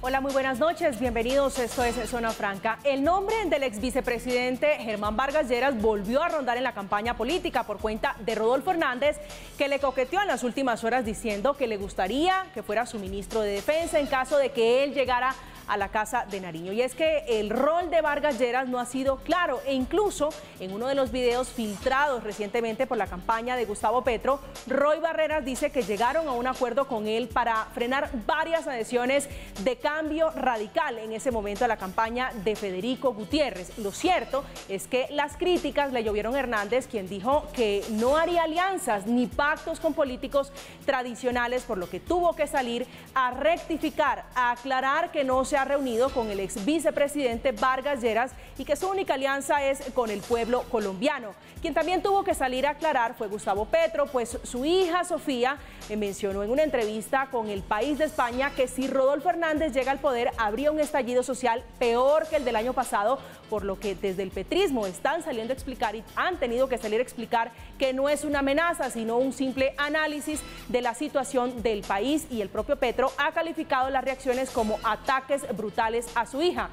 Hola, muy buenas noches, bienvenidos, esto es Zona Franca. El nombre del ex vicepresidente Germán Vargas Lleras volvió a rondar en la campaña política por cuenta de Rodolfo Hernández, que le coqueteó en las últimas horas diciendo que le gustaría que fuera su ministro de Defensa en caso de que él llegara a la Casa de Nariño. Y es que el rol de Vargas Lleras no ha sido claro e incluso en uno de los videos filtrados recientemente por la campaña de Gustavo Petro, Roy Barreras dice que llegaron a un acuerdo con él para frenar varias adhesiones de cambio radical en ese momento de la campaña de Federico Gutiérrez. Lo cierto es que las críticas le llovieron a Hernández, quien dijo que no haría alianzas ni pactos con políticos tradicionales, por lo que tuvo que salir a rectificar, a aclarar que no se ha reunido con el ex vicepresidente Vargas Lleras y que su única alianza es con el pueblo colombiano. Quien también tuvo que salir a aclarar fue Gustavo Petro, pues su hija Sofía mencionó en una entrevista con El País de España que si Rodolfo Hernández llega al poder habría un estallido social peor que el del año pasado, por lo que desde el petrismo están saliendo a explicar y han tenido que salir a explicar que no es una amenaza, sino un simple análisis de la situación del país, y el propio Petro ha calificado las reacciones como ataques brutales a su hija,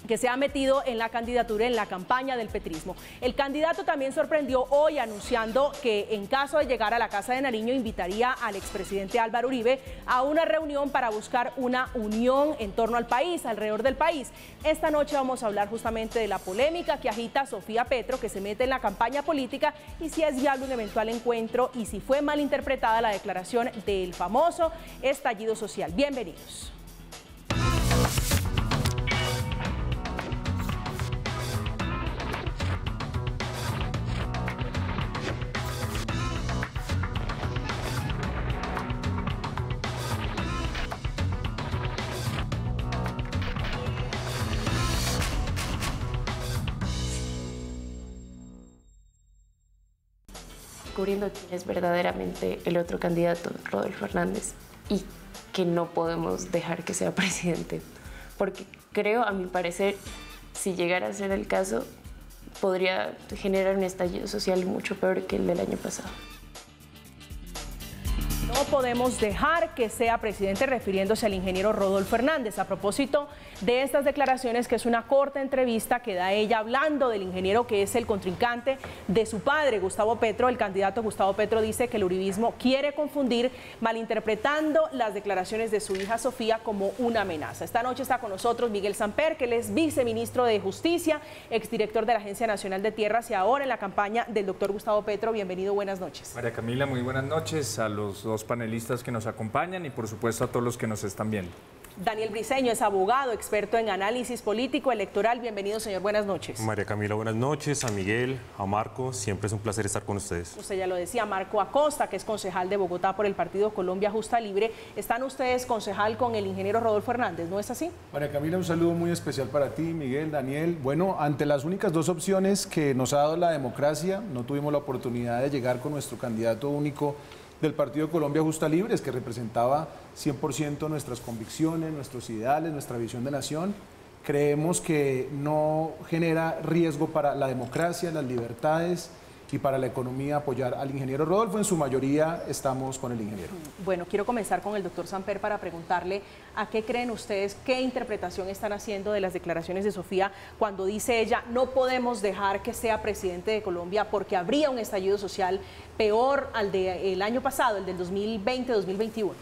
que se ha metido en la candidatura, en la campaña del petrismo. El candidato también sorprendió hoy anunciando que en caso de llegar a la Casa de Nariño invitaría al expresidente Álvaro Uribe a una reunión para buscar una unión en torno al país, alrededor del país. Esta noche vamos a hablar justamente de la polémica que agita Sofía Petro, que se mete en la campaña política, y si es viable un eventual encuentro y si fue malinterpretada la declaración del famoso estallido social. Bienvenidos. Descubriendo quién es verdaderamente el otro candidato, Rodolfo Hernández, y que no podemos dejar que sea presidente, porque creo, a mi parecer, si llegara a ser el caso, podría generar un estallido social mucho peor que el del año pasado. No podemos dejar que sea presidente, refiriéndose al ingeniero Rodolfo Hernández. A propósito de estas declaraciones, que es una corta entrevista que da ella hablando del ingeniero que es el contrincante de su padre, Gustavo Petro. El candidato Gustavo Petro dice que el uribismo quiere confundir, malinterpretando las declaraciones de su hija Sofía como una amenaza. Esta noche está con nosotros Miguel Samper, que él es viceministro de Justicia, exdirector de la Agencia Nacional de Tierras y ahora en la campaña del doctor Gustavo Petro. Bienvenido, buenas noches. María Camila, muy buenas noches a los dos panelistas que nos acompañan y por supuesto a todos los que nos están viendo. Daniel Briceño es abogado, experto en análisis político electoral. Bienvenido, señor, buenas noches. María Camila, buenas noches. A Miguel, a Marco, siempre es un placer estar con ustedes. Usted ya lo decía, Marco Acosta, que es concejal de Bogotá por el partido Colombia Justa Libre. ¿Están ustedes, concejal, con el ingeniero Rodolfo Hernández, no es así? María Camila, un saludo muy especial para ti, Miguel, Daniel. Bueno, ante las únicas dos opciones que nos ha dado la democracia, no tuvimos la oportunidad de llegar con nuestro candidato único del Partido Colombia Justa Libres, que representaba 100% nuestras convicciones, nuestros ideales, nuestra visión de nación. Creemos que no genera riesgo para la democracia, las libertades y para la economía apoyar al ingeniero Rodolfo. En su mayoría estamos con el ingeniero. Bueno, quiero comenzar con el doctor Samper para preguntarle a qué creen ustedes, qué interpretación están haciendo de las declaraciones de Sofía cuando dice ella: no podemos dejar que sea presidente de Colombia porque habría un estallido social peor al del año pasado, el del 2020-2021.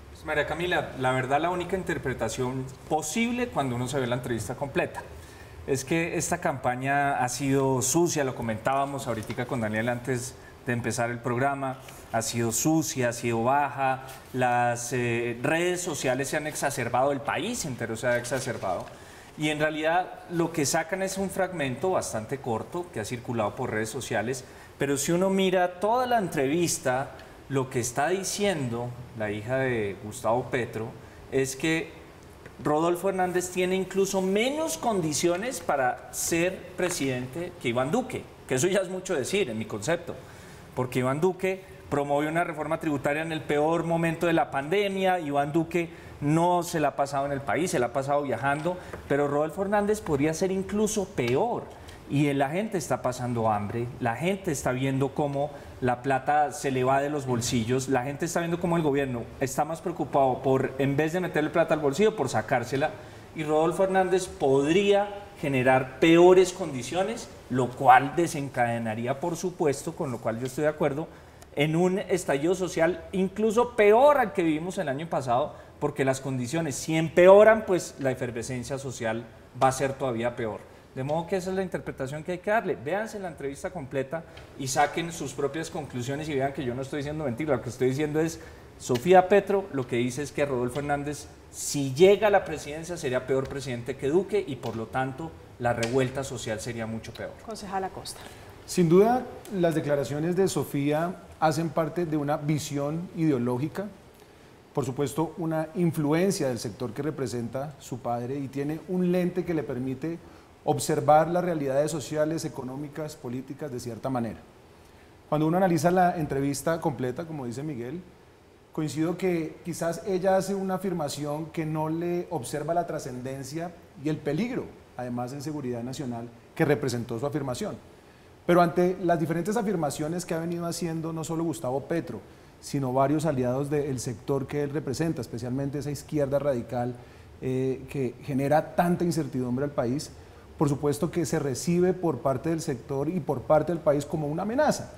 Pues María Camila, la verdad la única interpretación posible cuando uno se ve la entrevista completa es que esta campaña ha sido sucia, lo comentábamos ahorita con Daniel antes de empezar el programa, ha sido sucia, ha sido baja, las redes sociales se han exacerbado, el país entero se ha exacerbado, y en realidad lo que sacan es un fragmento bastante corto que ha circulado por redes sociales, pero si uno mira toda la entrevista, lo que está diciendo la hija de Gustavo Petro es que Rodolfo Hernández tiene incluso menos condiciones para ser presidente que Iván Duque, que eso ya es mucho decir en mi concepto, porque Iván Duque promovió una reforma tributaria en el peor momento de la pandemia. Iván Duque no se la ha pasado en el país, se la ha pasado viajando, pero Rodolfo Hernández podría ser incluso peor. y la gente está pasando hambre, la gente está viendo cómo la plata se le va de los bolsillos, la gente está viendo cómo el gobierno está más preocupado por, en vez de meterle plata al bolsillo, por sacársela, y Rodolfo Hernández podría generar peores condiciones, lo cual desencadenaría, por supuesto, con lo cual yo estoy de acuerdo, en un estallido social incluso peor al que vivimos el año pasado, porque las condiciones, si empeoran, pues la efervescencia social va a ser todavía peor. De modo que esa es la interpretación que hay que darle. Véanse la entrevista completa y saquen sus propias conclusiones y vean que yo no estoy diciendo mentira, lo que estoy diciendo es, Sofía Petro lo que dice es que Rodolfo Hernández, si llega a la presidencia, sería peor presidente que Duque y por lo tanto la revuelta social sería mucho peor. Concejal Acosta. Sin duda, las declaraciones de Sofía hacen parte de una visión ideológica, por supuesto una influencia del sector que representa su padre y tiene un lente que le permite observar las realidades sociales, económicas, políticas de cierta manera. Cuando uno analiza la entrevista completa, como dice Miguel, coincido que quizás ella hace una afirmación que no le observa la trascendencia y el peligro, además en seguridad nacional, que representó su afirmación. Pero ante las diferentes afirmaciones que ha venido haciendo no solo Gustavo Petro, sino varios aliados del sector que él representa, especialmente esa izquierda radical que genera tanta incertidumbre al país, por supuesto que se recibe por parte del sector y por parte del país como una amenaza.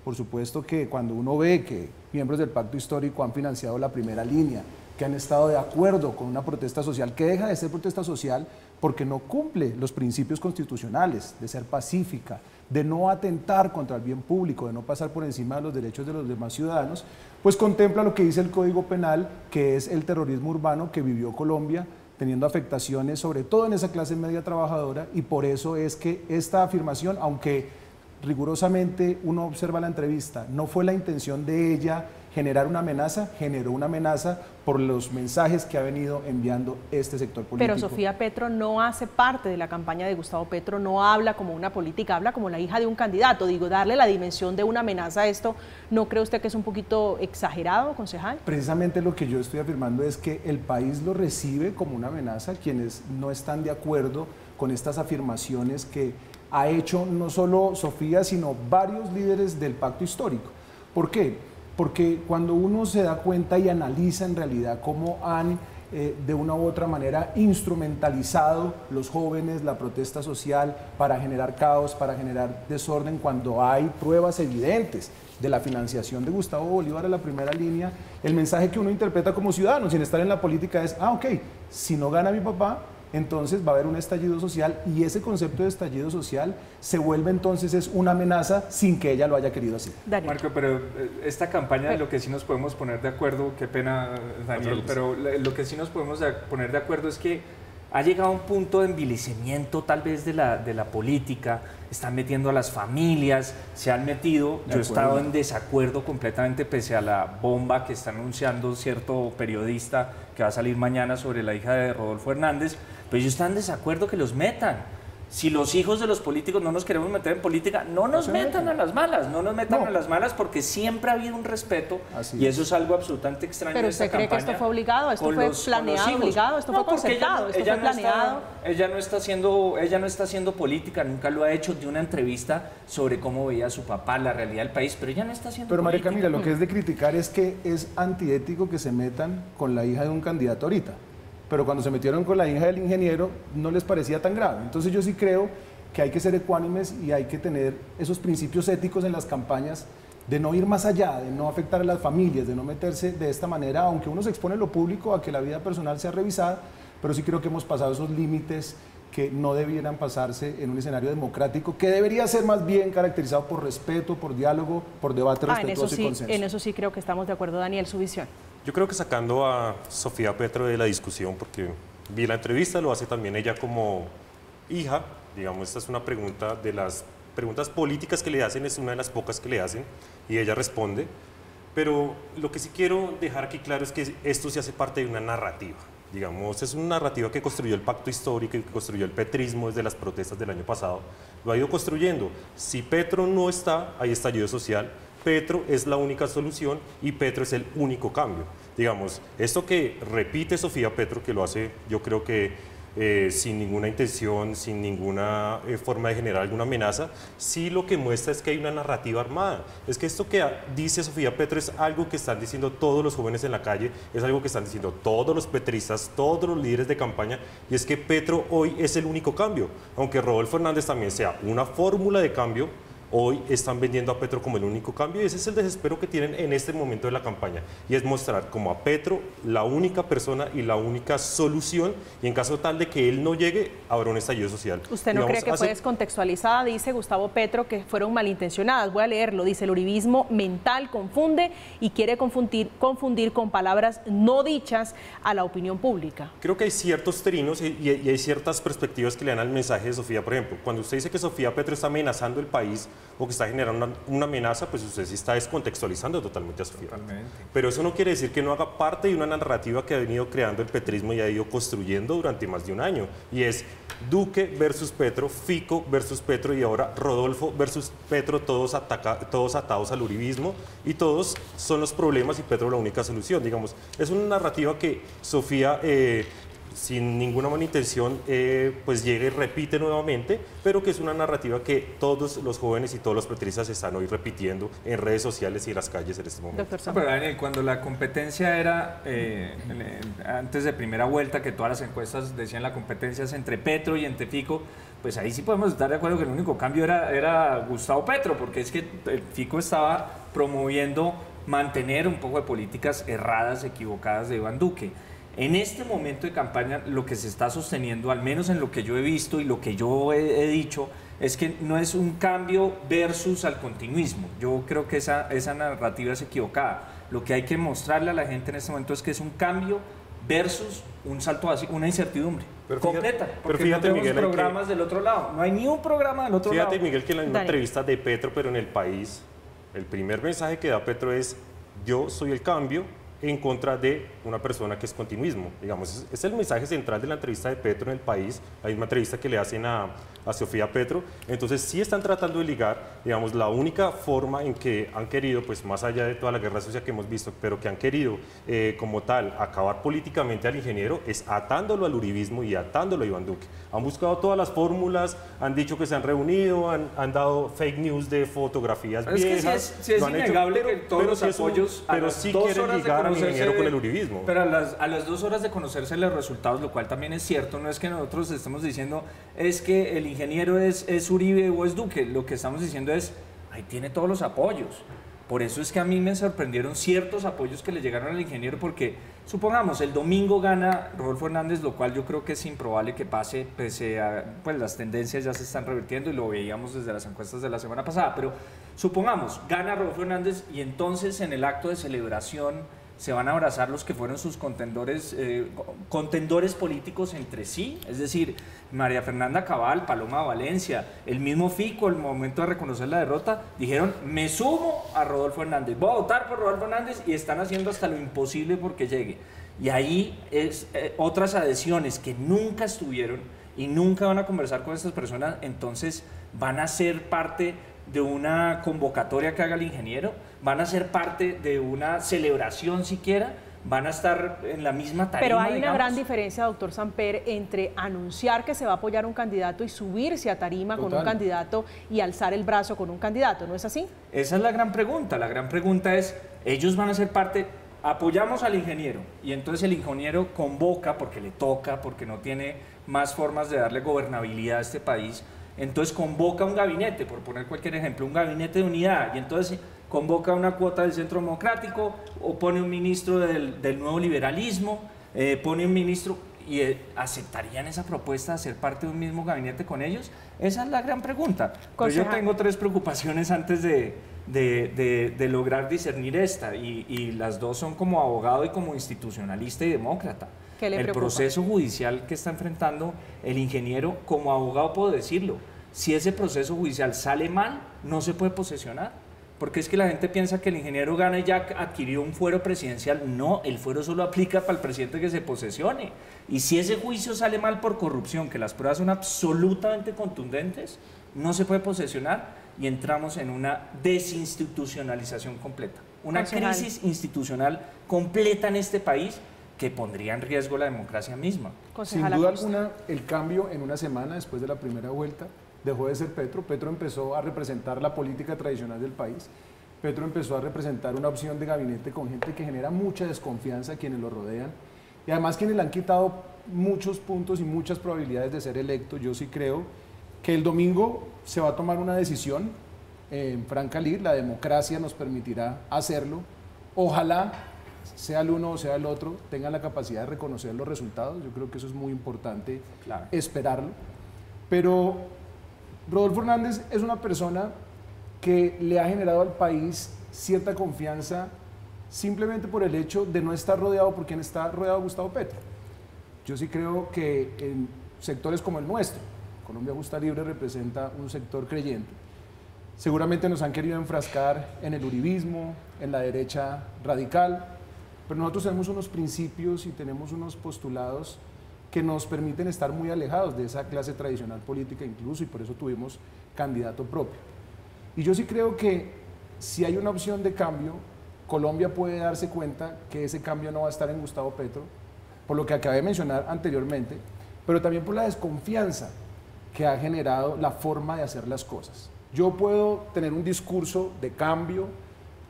Por supuesto que cuando uno ve que miembros del Pacto Histórico han financiado la primera línea, que han estado de acuerdo con una protesta social que deja de ser protesta social porque no cumple los principios constitucionales de ser pacífica, de no atentar contra el bien público, de no pasar por encima de los derechos de los demás ciudadanos, pues contempla lo que dice el Código Penal, que es el terrorismo urbano que vivió Colombia, teniendo afectaciones sobre todo en esa clase media trabajadora, y por eso es que esta afirmación, aunque rigurosamente uno observa la entrevista, no fue la intención de ella generar una amenaza, generó una amenaza por los mensajes que ha venido enviando este sector político. Pero Sofía Petro no hace parte de la campaña de Gustavo Petro, no habla como una política, habla como la hija de un candidato. Digo, darle la dimensión de una amenaza a esto, ¿no cree usted que es un poquito exagerado, concejal? Precisamente lo que yo estoy afirmando es que el país lo recibe como una amenaza, quienes no están de acuerdo con estas afirmaciones que ha hecho no solo Sofía, sino varios líderes del Pacto Histórico. ¿Por qué? Porque cuando uno se da cuenta y analiza en realidad cómo han de una u otra manera instrumentalizado los jóvenes la protesta social para generar caos, para generar desorden, cuando hay pruebas evidentes de la financiación de Gustavo Bolívar a la primera línea, el mensaje que uno interpreta como ciudadano sin estar en la política es, ok, si no gana mi papá, entonces va a haber un estallido social, y ese concepto de estallido social se vuelve entonces es una amenaza sin que ella lo haya querido hacer. Daniel. Marco, pero esta campaña de lo que sí nos podemos poner de acuerdo, qué pena Daniel, pero lo que sí nos podemos poner de acuerdo es que ha llegado a un punto de envilecimiento tal vez de la política, están metiendo a las familias, se han metido, yo he estado en desacuerdo completamente pese a la bomba que está anunciando cierto periodista que va a salir mañana sobre la hija de Rodolfo Hernández, pero ellos están en desacuerdo que los metan. Si los hijos de los políticos no nos queremos meter en política, no nos metan a las malas, no nos metan a las malas, porque siempre ha habido un respeto y eso es algo absolutamente extraño. Pero usted cree que esto fue obligado, esto fue planeado, obligado, esto fue concertado, esto fue planeado. Ella no está haciendo política, nunca lo ha hecho, de una entrevista sobre cómo veía a su papá, la realidad del país, pero ella no está haciendo política. Pero María Camila, lo que es de criticar es que es antiético que se metan con la hija de un candidato ahorita. Pero cuando se metieron con la hija del ingeniero no les parecía tan grave. Entonces yo sí creo que hay que ser ecuánimes y hay que tener esos principios éticos en las campañas de no ir más allá, de no afectar a las familias, de no meterse de esta manera, aunque uno se expone en lo público a que la vida personal sea revisada, pero sí creo que hemos pasado esos límites que no debieran pasarse en un escenario democrático, que debería ser más bien caracterizado por respeto, por diálogo, por debate respetuoso y consenso. En eso sí creo que estamos de acuerdo, Daniel, su visión. Yo creo que sacando a Sofía Petro de la discusión, porque vi la entrevista, lo hace también ella como hija, digamos, esta es una pregunta de las preguntas políticas que le hacen, es una de las pocas que le hacen, y ella responde, pero lo que sí quiero dejar aquí claro es que esto sí hace parte de una narrativa, digamos, es una narrativa que construyó el Pacto Histórico y que construyó el petrismo desde las protestas del año pasado, lo ha ido construyendo. Si Petro no está, hay estallido social. Petro es la única solución y Petro es el único cambio. Digamos, esto que repite Sofía Petro, que lo hace yo creo que sin ninguna intención, sin ninguna forma de generar alguna amenaza, sí lo que muestra es que hay una narrativa armada. Es que esto que dice Sofía Petro es algo que están diciendo todos los jóvenes en la calle, es algo que están diciendo todos los petristas, todos los líderes de campaña, y es que Petro hoy es el único cambio. Aunque Rodolfo Hernández también sea una fórmula de cambio, hoy están vendiendo a Petro como el único cambio, y ese es el desespero que tienen en este momento de la campaña, y es mostrar como a Petro la única persona y la única solución, y en caso tal de que él no llegue, habrá un estallido social. ¿Usted no cree que fue descontextualizada? Dice Gustavo Petro que fueron malintencionadas. Voy a leerlo. Dice: el uribismo mental confunde y quiere confundir con palabras no dichas a la opinión pública. Creo que hay ciertos trinos y hay ciertas perspectivas que le dan al mensaje de Sofía. Por ejemplo, cuando usted dice que Sofía Petro está amenazando el país, o que está generando una amenaza, pues usted sí está descontextualizando totalmente a Sofía. Totalmente. Pero eso no quiere decir que no haga parte de una narrativa que ha venido creando el petrismo y ha ido construyendo durante más de un año. Y es Duque versus Petro, Fico versus Petro, y ahora Rodolfo versus Petro, todos atados al uribismo, y todos son los problemas y Petro la única solución. Digamos, es una narrativa que Sofía sin ninguna mala intención, pues llega y repite nuevamente, pero que es una narrativa que todos los jóvenes y todos los petristas están hoy repitiendo en redes sociales y en las calles en este momento. Pero Daniel, cuando la competencia era, antes de primera vuelta, que todas las encuestas decían la competencia es entre Petro y entre Fico, pues ahí sí podemos estar de acuerdo que el único cambio era Gustavo Petro, porque es que Fico estaba promoviendo mantener un poco de políticas erradas, equivocadas de Iván Duque. En este momento de campaña lo que se está sosteniendo, al menos en lo que yo he visto y lo que yo he dicho, es que no es un cambio versus al continuismo. Yo creo que esa narrativa es equivocada. Lo que hay que mostrarle a la gente en este momento es que es un cambio versus un salto así, una incertidumbre completa. Porque fíjate, no tenemos Miguel, programas del otro lado. No hay ni un programa del otro lado. Fíjate, Miguel, que en la misma entrevista de Petro, pero en el país, el primer mensaje que da Petro es: yo soy el cambio, en contra de una persona que es continuismo. Digamos, es el mensaje central de la entrevista de Petro en el país, la misma entrevista que le hacen a Sofía Petro. Entonces sí están tratando de ligar, digamos, la única forma en que han querido, pues más allá de toda la guerra sucia que hemos visto, pero que han querido como tal acabar políticamente al ingeniero, es atándolo al uribismo y atándolo a Iván Duque. Han buscado todas las fórmulas, han dicho que se han reunido, han dado fake news de fotografías viejas. Es que sí es innegable que todos los apoyos, pero sí quieren ligar al ingeniero con el uribismo. Pero a las 2 horas de conocerse los resultados, lo cual también es cierto, no es que nosotros estemos diciendo es que el ingeniero es Uribe o es Duque, lo que estamos diciendo es, ahí tiene todos los apoyos. Por eso es que a mí me sorprendieron ciertos apoyos que le llegaron al ingeniero, porque supongamos el domingo gana Rodolfo Hernández, lo cual yo creo que es improbable que pase, pese a pues las tendencias ya se están revirtiendo y lo veíamos desde las encuestas de la semana pasada, pero supongamos gana Rodolfo Hernández y entonces en el acto de celebración se van a abrazar los que fueron sus contendores políticos entre sí, es decir, María Fernanda Cabal, Paloma Valencia, el mismo Fico, al momento de reconocer la derrota, dijeron, me sumo a Rodolfo Hernández, voy a votar por Rodolfo Hernández, y están haciendo hasta lo imposible porque llegue. Y ahí es otras adhesiones que nunca estuvieron y nunca van a conversar con estas personas, entonces van a ser parte de una convocatoria que haga el ingeniero, van a ser parte de una celebración siquiera, van a estar en la misma tarima. Pero hay una gran diferencia, doctor Samper, entre anunciar que se va a apoyar a un candidato y subirse a tarima con un candidato y alzar el brazo con un candidato, ¿no es así? Esa es la gran pregunta es, ellos van a ser parte, apoyamos al ingeniero, y entonces el ingeniero convoca, porque le toca, porque no tiene más formas de darle gobernabilidad a este país, entonces convoca un gabinete, por poner cualquier ejemplo, un gabinete de unidad, y entonces convoca una cuota del Centro Democrático, o pone un ministro del nuevo liberalismo, pone un ministro, y ¿aceptarían esa propuesta de ser parte de un mismo gabinete con ellos? Esa es la gran pregunta. Pero yo tengo 3 preocupaciones antes de lograr discernir esta, y las 2 son como abogado y como institucionalista y demócrata. El proceso judicial que está enfrentando el ingeniero, como abogado puedo decirlo, si ese proceso judicial sale mal, no se puede posesionar, porque es que la gente piensa que el ingeniero gana y ya adquirió un fuero presidencial. No, el fuero solo aplica para el presidente que se posesione, y si ese juicio sale mal por corrupción, que las pruebas son absolutamente contundentes, no se puede posesionar, y entramos en una desinstitucionalización completa, una crisis institucional completa en este país, que pondría en riesgo la democracia misma. Sin duda alguna, el cambio en una semana después de la primera vuelta dejó de ser Petro. Petro empezó a representar la política tradicional del país. Petro empezó a representar una opción de gabinete con gente que genera mucha desconfianza a quienes lo rodean y además quienes le han quitado muchos puntos y muchas probabilidades de ser electo. Yo sí creo que el domingo se va a tomar una decisión en franca lid, la democracia nos permitirá hacerlo. Ojalá, sea el uno o sea el otro, tengan la capacidad de reconocer los resultados. Yo creo que eso es muy importante, esperarlo. Pero Rodolfo Hernández es una persona que le ha generado al país cierta confianza simplemente por el hecho de no estar rodeado por quien está rodeado Gustavo Petro. Yo sí creo que en sectores como el nuestro, Colombia Justa Libre representa un sector creyente. Seguramente nos han querido enfrascar en el uribismo, en la derecha radical, pero nosotros tenemos unos principios y tenemos unos postulados que nos permiten estar muy alejados de esa clase tradicional política incluso, y por eso tuvimos candidato propio. Y yo sí creo que si hay una opción de cambio, Colombia puede darse cuenta que ese cambio no va a estar en Gustavo Petro, por lo que acabé de mencionar anteriormente, pero también por la desconfianza que ha generado la forma de hacer las cosas. Yo puedo tener un discurso de cambio,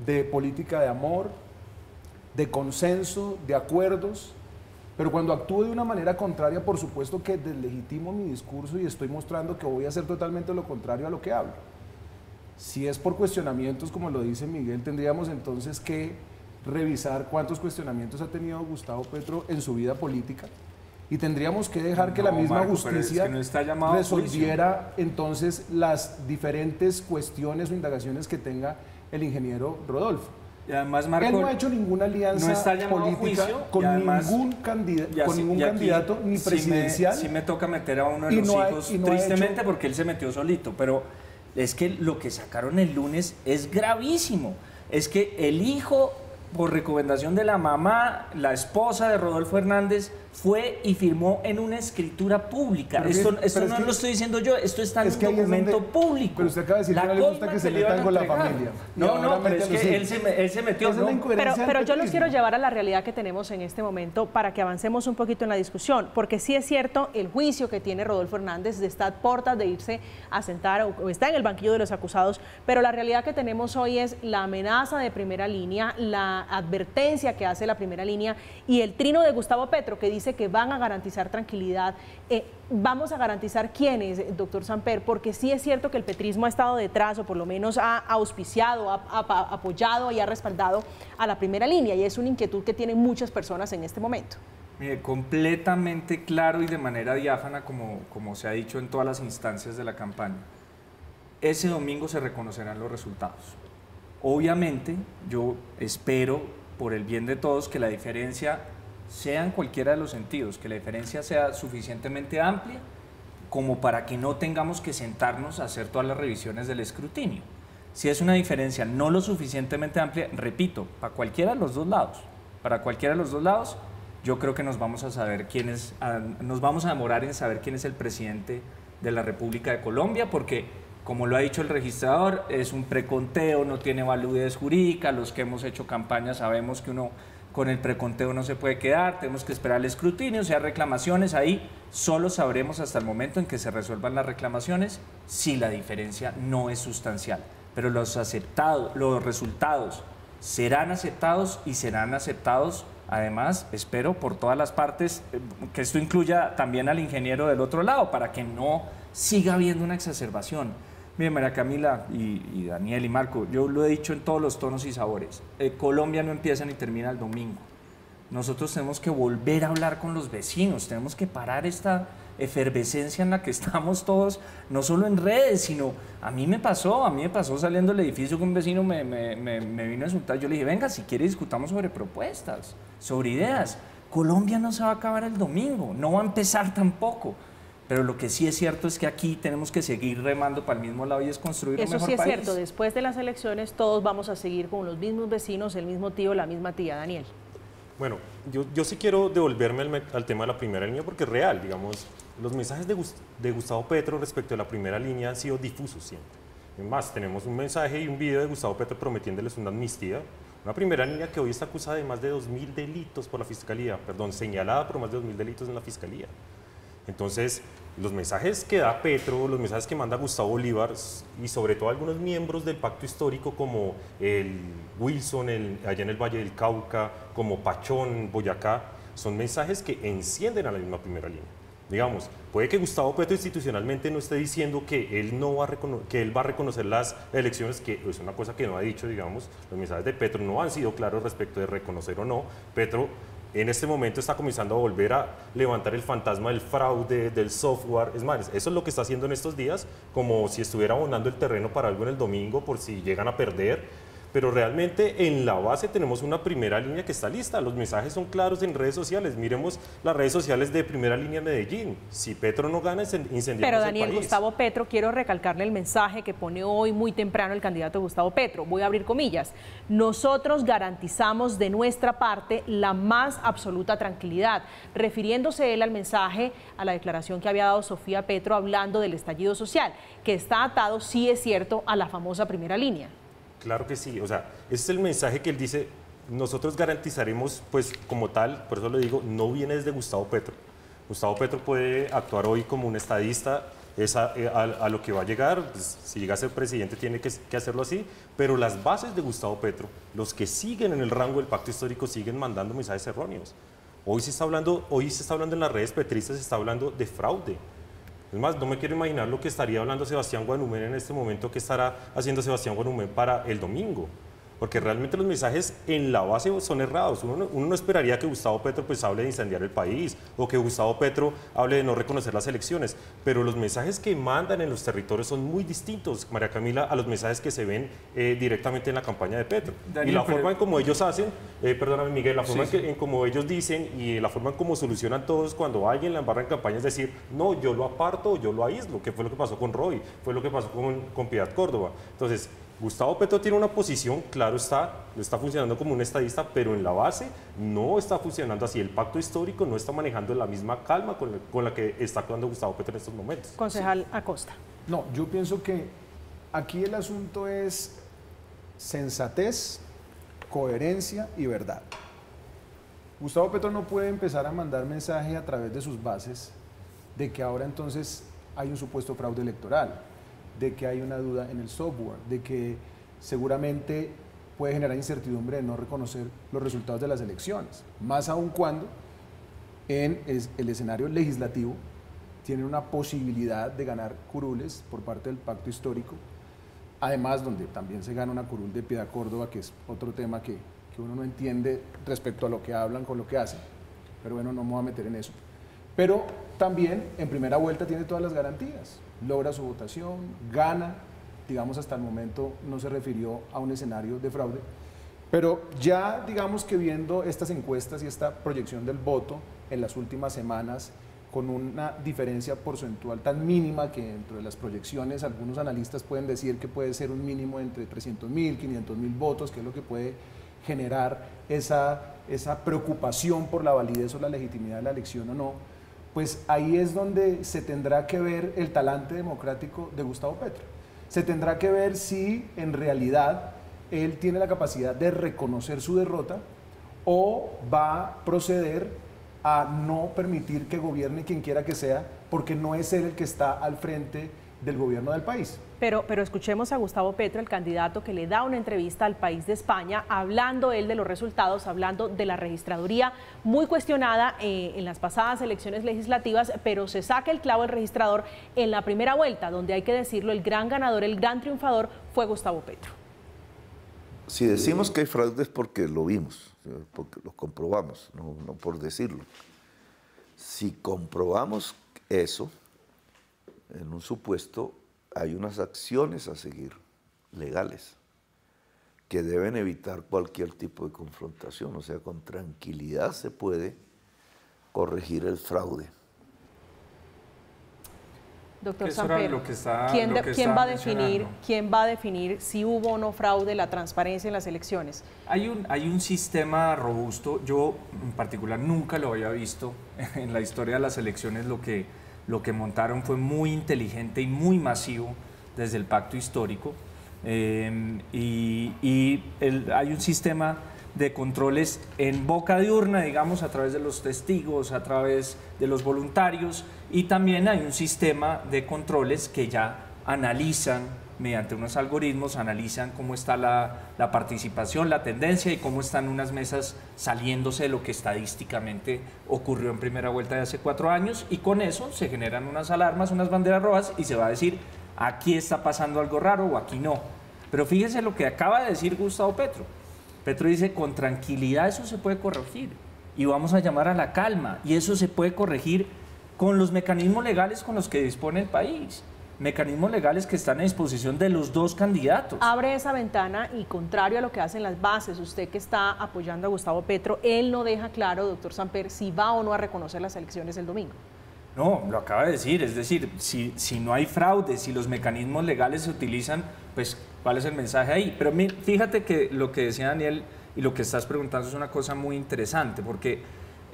de política de amor, de consenso, de acuerdos, pero cuando actúo de una manera contraria, por supuesto que deslegitimo mi discurso y estoy mostrando que voy a hacer totalmente lo contrario a lo que hablo. Si es por cuestionamientos, como lo dice Miguel, tendríamos entonces que revisar cuántos cuestionamientos ha tenido Gustavo Petro en su vida política y tendríamos que dejar que la misma justicia resolviera entonces las diferentes cuestiones o indagaciones que tenga el ingeniero Rodolfo. Y además, Marco, él no ha hecho ninguna alianza política con ningún candidato ni presidencial. Sí me toca meter a uno de los hijos, tristemente, porque él se metió solito, pero es que lo que sacaron el lunes es gravísimo. Es que el hijo, por recomendación de la mamá, la esposa de Rodolfo Hernández, fue y firmó en una escritura pública. Esto no lo estoy diciendo yo, esto está en un documento público. Pero usted acaba de decir que no le gusta que se metan con la familia. No, pero es que él se metió. Pero yo los quiero llevar a la realidad que tenemos en este momento para que avancemos un poquito en la discusión, porque sí es cierto, el juicio que tiene Rodolfo Hernández está a puertas de irse a sentar o está en el banquillo de los acusados, pero la realidad que tenemos hoy es la amenaza de primera línea, la advertencia que hace la primera línea y el trino de Gustavo Petro que dice que van a garantizar tranquilidad. Vamos a garantizar quiénes, doctor Samper, porque sí es cierto que el petrismo ha estado detrás o por lo menos ha auspiciado, ha apoyado y ha respaldado a la primera línea y es una inquietud que tienen muchas personas en este momento. Mire, completamente claro y de manera diáfana, como se ha dicho en todas las instancias de la campaña. Ese domingo se reconocerán los resultados. Obviamente, yo espero, por el bien de todos, que la diferencia sea en cualquiera de los sentidos, que la diferencia sea suficientemente amplia como para que no tengamos que sentarnos a hacer todas las revisiones del escrutinio. Si es una diferencia no lo suficientemente amplia, repito, para cualquiera de los dos lados, yo creo que nos vamos a demorar en saber quién es el presidente de la República de Colombia, porque como lo ha dicho el registrador, es un preconteo, no tiene validez jurídica, los que hemos hecho campaña sabemos que uno con el preconteo no se puede quedar, tenemos que esperar el escrutinio, si hay reclamaciones ahí, solo sabremos hasta el momento en que se resuelvan las reclamaciones si la diferencia no es sustancial. Pero los resultados serán aceptados y serán aceptados, además, espero, por todas las partes, que esto incluya también al ingeniero del otro lado, para que no siga habiendo una exacerbación. Miren, María Camila y Daniel y Marco, yo lo he dicho en todos los tonos y sabores, Colombia no empieza ni termina el domingo. Nosotros tenemos que volver a hablar con los vecinos, tenemos que parar esta efervescencia en la que estamos todos, no solo en redes, sino a mí me pasó saliendo del edificio que un vecino me vino a insultar. Yo le dije, venga, si quiere discutamos sobre propuestas, sobre ideas. Colombia no se va a acabar el domingo, no va a empezar tampoco. Pero lo que sí es cierto es que aquí tenemos que seguir remando para el mismo lado y es construir un mejor país. Eso sí es cierto, después de las elecciones todos vamos a seguir con los mismos vecinos, el mismo tío, la misma tía. Daniel. Bueno, yo sí quiero devolverme al tema de la primera línea porque es real, digamos, los mensajes de Gustavo Petro respecto a la primera línea han sido difusos siempre. Es más, tenemos un mensaje y un video de Gustavo Petro prometiéndoles una amnistía, Una primera línea que hoy está acusada de más de 2.000 delitos por la Fiscalía, perdón, señalada por más de 2.000 delitos en la Fiscalía. Entonces, los mensajes que da Petro, los mensajes que manda Gustavo Bolívar y sobre todo algunos miembros del pacto histórico como el Wilson allá en el Valle del Cauca, como Pachón, Boyacá, son mensajes que encienden a la misma primera línea. Digamos, puede que Gustavo Petro institucionalmente no esté diciendo que él, que él va a reconocer las elecciones, que es una cosa que no ha dicho, digamos, los mensajes de Petro no han sido claros respecto de reconocer o no. Petro en este momento está comenzando a volver a levantar el fantasma del fraude, del software. Es más, eso es lo que está haciendo en estos días, como si estuviera abonando el terreno para algo en el domingo por si llegan a perder. Pero realmente en la base tenemos una primera línea que está lista. Los mensajes son claros en redes sociales. Miremos las redes sociales de primera línea Medellín. Si Petro no gana, incendiamos el país. Pero Daniel, Gustavo Petro, quiero recalcarle el mensaje que pone hoy muy temprano el candidato Gustavo Petro. Voy a abrir comillas. Nosotros garantizamos de nuestra parte la más absoluta tranquilidad. Refiriéndose él al mensaje, a la declaración que había dado Sofía Petro hablando del estallido social, que está atado, sí es cierto, a la famosa primera línea. Claro que sí, o sea, ese es el mensaje que él dice, nosotros garantizaremos, pues como tal, por eso lo digo, no viene desde Gustavo Petro. Gustavo Petro puede actuar hoy como un estadista, a lo que va a llegar, pues, si llega a ser presidente tiene que hacerlo así, pero las bases de Gustavo Petro, los que siguen en el rango del pacto histórico, siguen mandando mensajes erróneos. Hoy se está hablando en las redes petristas, se está hablando de fraude. Es más, no me quiero imaginar lo que estaría hablando Sebastián Guanumén en este momento, que estará haciendo Sebastián Guanumén para el domingo. Porque realmente los mensajes en la base son errados. Uno no esperaría que Gustavo Petro pues hable de incendiar el país o que Gustavo Petro hable de no reconocer las elecciones, pero los mensajes que mandan en los territorios son muy distintos, María Camila, a los mensajes que se ven directamente en la campaña de Petro. Daniel, y la forma en como ellos hacen, perdóname Miguel, la forma en como ellos dicen y la forma en como solucionan todos cuando alguien la embarra en campaña es decir, no, yo lo aparto, yo lo aíslo, que fue lo que pasó con Roy, fue lo que pasó con Piedad Córdoba. Entonces, Gustavo Petro tiene una posición, claro está funcionando como un estadista, pero en la base no está funcionando así. El pacto histórico no está manejando la misma calma con la que está actuando Gustavo Petro en estos momentos. Concejal Acosta. No, yo pienso que aquí el asunto es sensatez, coherencia y verdad. Gustavo Petro no puede empezar a mandar mensaje a través de sus bases de que ahora entonces hay un supuesto fraude electoral, de que hay una duda en el software, de que seguramente puede generar incertidumbre de no reconocer los resultados de las elecciones, más aún cuando en el escenario legislativo tienen una posibilidad de ganar curules por parte del pacto histórico, además donde también se gana una curul de Piedad Córdoba, que es otro tema que uno no entiende respecto a lo que hablan con lo que hacen, pero bueno, no me voy a meter en eso. Pero también en primera vuelta tiene todas las garantías, logra su votación, gana, digamos hasta el momento no se refirió a un escenario de fraude, pero ya digamos que viendo estas encuestas y esta proyección del voto en las últimas semanas, con una diferencia porcentual tan mínima que dentro de las proyecciones algunos analistas pueden decir que puede ser un mínimo entre 300.000, 500.000 votos, que es lo que puede generar esa preocupación por la validez o la legitimidad de la elección o no, pues ahí es donde se tendrá que ver el talante democrático de Gustavo Petro. Se tendrá que ver si en realidad él tiene la capacidad de reconocer su derrota o va a proceder a no permitir que gobierne quien quiera que sea, porque no es él el que está al frente del gobierno del país. Pero escuchemos a Gustavo Petro, el candidato que le da una entrevista al País de España, hablando él de los resultados, hablando de la registraduría muy cuestionada en las pasadas elecciones legislativas, pero se saca el clavo el registrador en la primera vuelta, donde hay que decirlo, el gran ganador, el gran triunfador fue Gustavo Petro. Si decimos que hay fraude es porque lo vimos, porque lo comprobamos, no por decirlo. Si comprobamos eso, en un supuesto hay unas acciones a seguir, legales, que deben evitar cualquier tipo de confrontación. O sea, con tranquilidad se puede corregir el fraude. Doctor Samper, ¿quién va a definir si hubo o no fraude, la transparencia en las elecciones? Hay un sistema robusto. Yo en particular nunca lo había visto en la historia de las elecciones. Lo que montaron fue muy inteligente y muy masivo desde el pacto histórico. Hay un sistema de controles en boca de urna, digamos, a través de los testigos, a través de los voluntarios, y también hay un sistema de controles que ya analizan, mediante unos algoritmos, analizan cómo está la participación, la tendencia y cómo están unas mesas saliéndose de lo que estadísticamente ocurrió en primera vuelta de hace 4 años, y con eso se generan unas alarmas, unas banderas rojas, y se va a decir, aquí está pasando algo raro o aquí no. Pero fíjese lo que acaba de decir Gustavo Petro. Petro dice, con tranquilidad eso se puede corregir y vamos a llamar a la calma, y eso se puede corregir con los mecanismos legales con los que dispone el país, mecanismos legales que están a disposición de los dos candidatos. Abre esa ventana y, contrario a lo que hacen las bases, usted que está apoyando a Gustavo Petro, él no deja claro, doctor Samper, si va o no a reconocer las elecciones el domingo. No, lo acaba de decir, es decir, si no hay fraude, si los mecanismos legales se utilizan, pues ¿cuál es el mensaje ahí? Pero fíjate que lo que decía Daniel y lo que estás preguntando es una cosa muy interesante, porque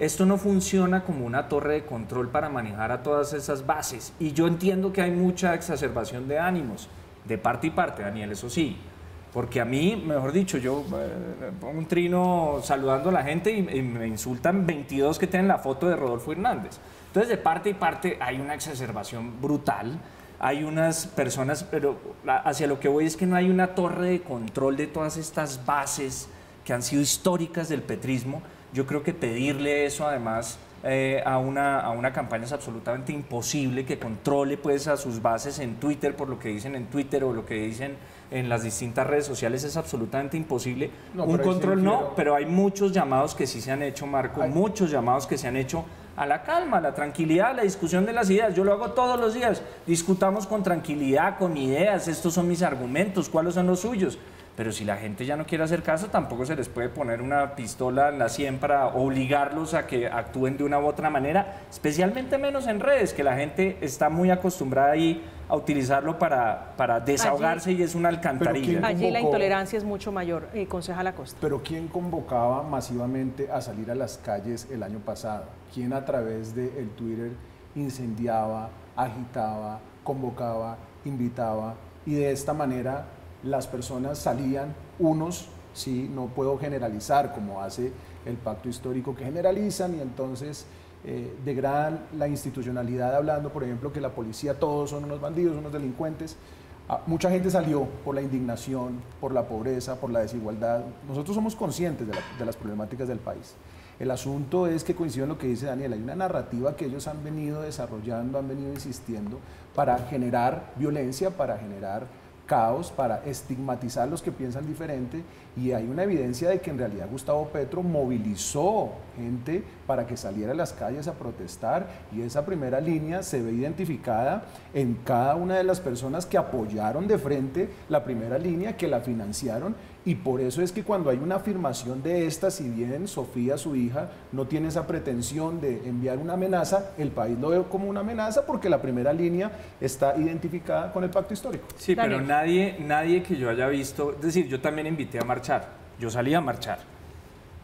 esto no funciona como una torre de control para manejar a todas esas bases, y yo entiendo que hay mucha exacerbación de ánimos, de parte y parte, Daniel, eso sí, porque a mí, mejor dicho, yo pongo un trino saludando a la gente y me insultan 22 que tienen la foto de Rodolfo Hernández. Entonces, de parte y parte hay una exacerbación brutal, hay unas personas, pero hacia lo que voy es que no hay una torre de control de todas estas bases que han sido históricas del petrismo. Yo creo que pedirle eso además a una campaña es absolutamente imposible, que controle pues a sus bases en Twitter por lo que dicen en Twitter o lo que dicen en las distintas redes sociales, es absolutamente imposible. No, un control no, quiero... pero hay muchos llamados que sí se han hecho, Marco, muchos llamados que se han hecho a la calma, a la tranquilidad, a la discusión de las ideas. Yo lo hago todos los días, discutamos con tranquilidad, con ideas, estos son mis argumentos, ¿cuáles son los suyos? Pero si la gente ya no quiere hacer caso, tampoco se les puede poner una pistola en la sien para obligarlos a que actúen de una u otra manera, especialmente menos en redes, que la gente está muy acostumbrada ahí a utilizarlo para desahogarse y es una alcantarilla. Allí la intolerancia es mucho mayor, concejal Acosta. Pero ¿quién convocaba masivamente a salir a las calles el año pasado? ¿Quién a través del Twitter incendiaba, agitaba, convocaba, invitaba, y de esta manera las personas salían, unos, sí, no puedo generalizar como hace el pacto histórico que generalizan y entonces degradan la institucionalidad hablando, por ejemplo, que la policía todos son unos bandidos, unos delincuentes? Mucha gente salió por la indignación, por la pobreza, por la desigualdad. Nosotros somos conscientes de las problemáticas del país. El asunto es que coincido en lo que dice Daniel, hay una narrativa que ellos han venido desarrollando, han venido insistiendo para generar violencia, para generar caos, para estigmatizar a los que piensan diferente, y hay una evidencia de que en realidad Gustavo Petro movilizó gente para que saliera a las calles a protestar, y esa primera línea se ve identificada en cada una de las personas que apoyaron de frente la primera línea, que la financiaron, y por eso es que cuando hay una afirmación de esta, si bien Sofía, su hija, no tiene esa pretensión de enviar una amenaza, el país lo ve como una amenaza porque la primera línea está identificada con el pacto histórico. Sí, pero nadie que yo haya visto, es decir, yo también invité a marchar, yo salí a marchar.